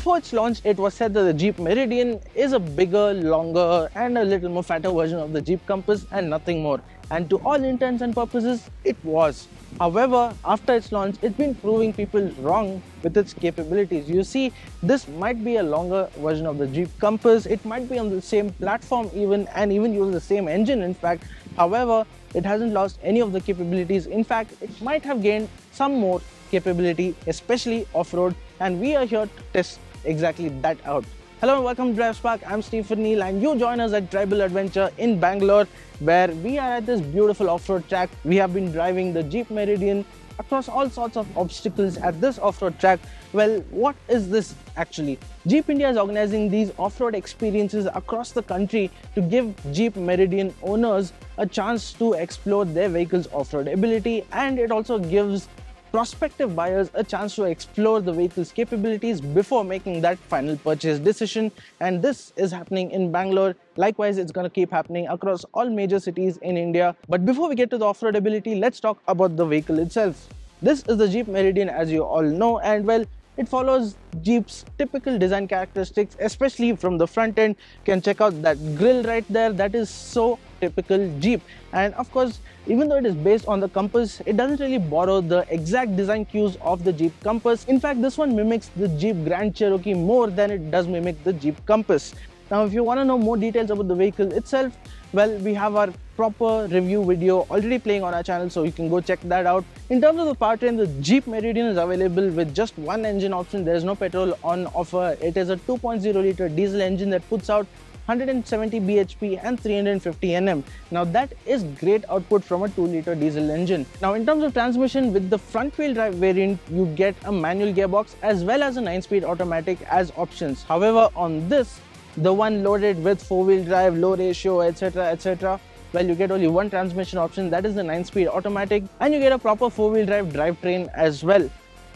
Before its launch, it was said that the Jeep Meridian is a bigger, longer and a little more fatter version of the Jeep Compass and nothing more. And to all intents and purposes, it was. However, after its launch, it's been proving people wrong with its capabilities. You see, this might be a longer version of the Jeep Compass. It might be on the same platform and even use the same engine in fact. However, it hasn't lost any of the capabilities. In fact, it might have gained some more capability, especially off-road, and we are here to test exactly that out. Hello and welcome to DriveSpark. I'm Stephen Neal and you join us at Tribal Adventure in Bangalore, where we are at this beautiful off-road track. We have been driving the Jeep Meridian across all sorts of obstacles at this off-road track. Well, what is this actually? Jeep India is organizing these off-road experiences across the country to give Jeep Meridian owners a chance to explore their vehicle's off-road ability, and it also gives prospective buyers a chance to explore the vehicle's capabilities before making that final purchase decision. And this is happening in Bangalore. Likewise, it's going to keep happening across all major cities in India. But before we get to the off-road ability, let's talk about the vehicle itself. This is the Jeep Meridian, as you all know, and well, it follows Jeep's typical design characteristics, especially from the front end. You can check out that grille right there. That is so typical Jeep. And of course, even though it is based on the Compass, it doesn't really borrow the exact design cues of the Jeep Compass. In fact, this one mimics the Jeep Grand Cherokee more than it does mimic the Jeep Compass. Now, if you want to know more details about the vehicle itself, well, we have our proper review video already playing on our channel, so you can go check that out. In terms of the powertrain, the Jeep Meridian is available with just one engine option. There is no petrol on offer. It is a 2.0 liter diesel engine that puts out 170 bhp and 350 Nm. Now that is great output from a 2 liter diesel engine. Now in terms of transmission, with the front wheel drive variant, you get a manual gearbox as well as a 9-speed automatic as options. However, on this, the one loaded with 4-wheel drive, low ratio, etc., well, you get only one transmission option, that is the 9-speed automatic, and you get a proper 4-wheel drive drivetrain as well.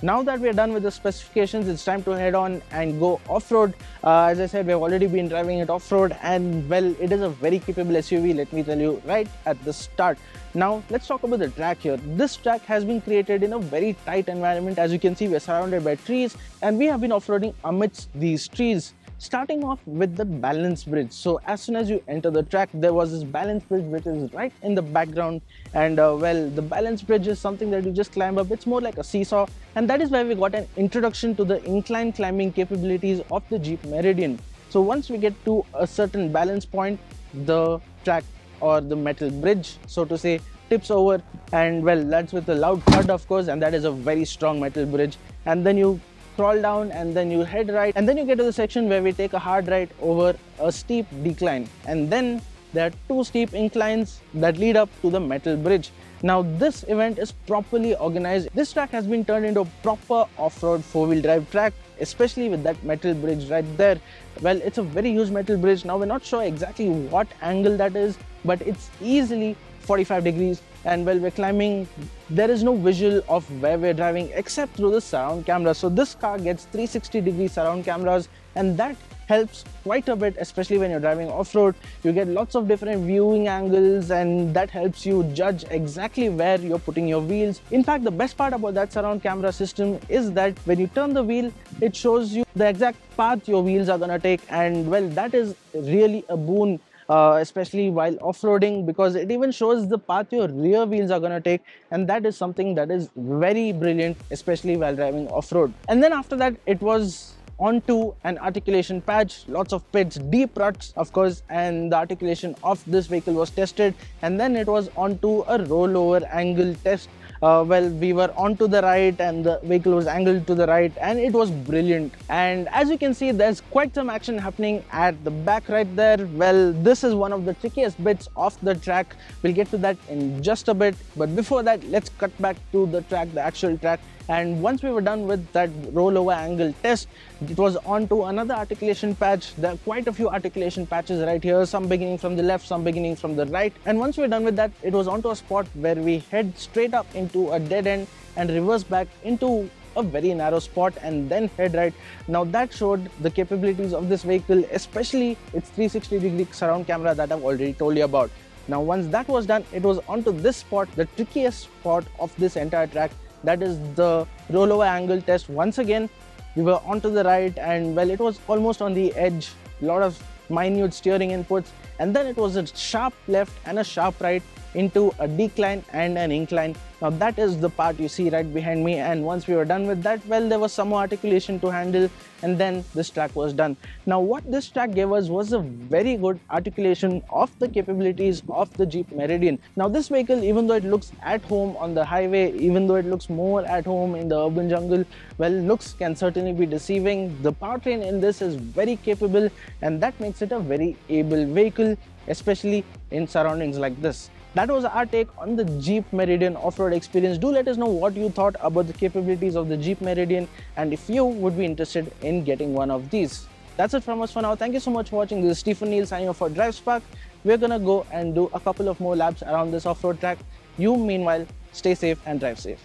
Now that we are done with the specifications, it's time to head on and go off-road. As I said, we have already been driving it off-road, and well, it is a very capable SUV, let me tell you right at the start. Now let's talk about the track here. This track has been created in a very tight environment. As you can see, we are surrounded by trees and we have been off-roading amidst these trees. Starting off with the balance bridge. So as soon as you enter the track, there was this balance bridge which is right in the background, and well, the balance bridge is something that you just climb up. It's more like a seesaw, and that is why we got an introduction to the incline climbing capabilities of the Jeep Meridian. So once we get to a certain balance point, the track, or the metal bridge so to say, tips over, and well, that's with a loud thud of course, and that is a very strong metal bridge. And then you crawl down and then you head right, and then you get to the section where we take a hard right over a steep decline, and then there are 2 steep inclines that lead up to the metal bridge. Now this event is properly organized. This track has been turned into a proper off-road 4-wheel drive track, especially with that metal bridge right there. Well, it's a very huge metal bridge. Now we're not sure exactly what angle that is, but it's easily 45 degrees, and while we're climbing, there is no visual of where we're driving except through the surround camera. So this car gets 360-degree surround cameras, and that helps quite a bit, especially when you're driving off-road. You get lots of different viewing angles, and that helps you judge exactly where you're putting your wheels. In fact, the best part about that surround camera system is that when you turn the wheel, it shows you the exact path your wheels are gonna take, and well, that is really a boon, especially while off-roading, because it even shows the path your rear wheels are going to take, and that is something that is very brilliant, especially while driving off-road. And then after that, it was onto an articulation patch, lots of pits, deep ruts of course, and the articulation of this vehicle was tested, and then it was onto a rollover angle test. Well, we were onto the right and the vehicle was angled to the right, and it was brilliant. And as you can see, there's quite some action happening at the back right there. Well, this is one of the trickiest bits of the track. We'll get to that in just a bit, but before that, let's cut back to the track, the actual track. And once we were done with that rollover angle test, it was on to another articulation patch. There are quite a few articulation patches right here, some beginning from the left, some beginning from the right. And once we were done with that, it was onto a spot where we head straight up into a dead end and reverse back into a very narrow spot and then head right. Now that showed the capabilities of this vehicle, especially its 360-degree surround camera that I've already told you about. Now once that was done, it was onto this spot, the trickiest spot of this entire track. That is the rollover angle test. Once again, We were onto the right, and well, it was almost on the edge, a lot of minute steering inputs, and then it was a sharp left and a sharp right into a decline and an incline. Now that is the part you see right behind me, and once we were done with that, well, there was some more articulation to handle, and then this track was done. Now what this track gave us was a very good articulation of the capabilities of the Jeep Meridian. Now this vehicle, even though it looks at home on the highway, even though it looks more at home in the urban jungle, well, looks can certainly be deceiving. The powertrain in this is very capable, and that makes it a very able vehicle, especially in surroundings like this. That was our take on the Jeep Meridian off-road experience. Do let us know what you thought about the capabilities of the Jeep Meridian, and if you would be interested in getting one of these. That's it from us for now. Thank you so much for watching. This is Stephen Neal signing off for DriveSpark. We're gonna go and do a couple of more laps around this off-road track. You meanwhile, stay safe and drive safe.